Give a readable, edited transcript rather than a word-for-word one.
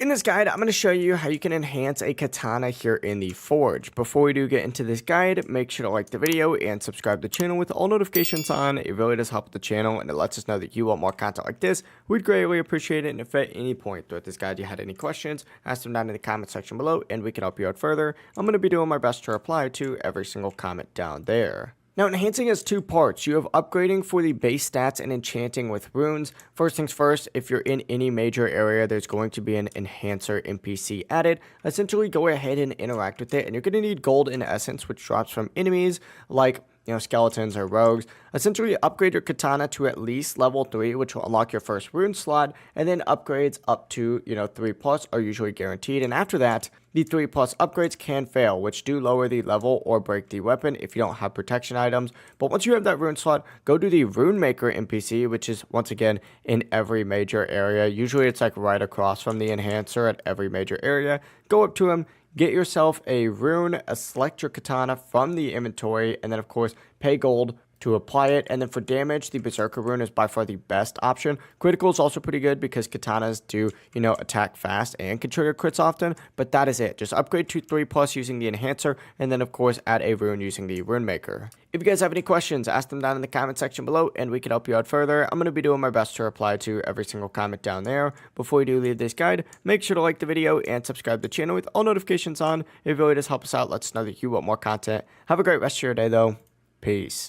In this guide, I'm going to show you how you can enhance a katana here in the Forge. Before we do get into this guide, make sure to like the video and subscribe to the channel with all notifications on. It really does help the channel and it lets us know that you want more content like this. We'd greatly appreciate it, and if at any point throughout this guide you had any questions, ask them down in the comment section below and we can help you out further. I'm going to be doing my best to reply to every single comment down there. Now, enhancing has two parts. You have upgrading for the base stats and enchanting with runes. First things first, if you're in any major area, there's going to be an enhancer NPC added. Essentially, go ahead and interact with it, and you're going to need gold in essence, which drops from enemies like skeletons or rogues. Essentially, upgrade your katana to at least level 3, which will unlock your first rune slot, and then upgrades up to 3 plus are usually guaranteed. And after that, the 3 plus upgrades can fail, which do lower the level or break the weapon if you don't have protection items. But once you have that rune slot, go to the rune maker NPC, which is once again in every major area. Usually it's like right across from the enhancer at every major area. Go up to him, get yourself a rune, select your katana from the inventory, and then of course pay gold to apply it. And then for damage, the Berserker rune is by far the best option. Critical is also pretty good because katanas do, attack fast and can trigger crits often, but that is it. Just upgrade to 3 plus using the enhancer, and then of course add a rune using the rune maker. If you guys have any questions, ask them down in the comment section below and we can help you out further. I'm going to be doing my best to reply to every single comment down there. Before we do leave this guide, make sure to like the video and subscribe to the channel with all notifications on. It really does help us out. Let us know that you want more content. Have a great rest of your day though. Peace.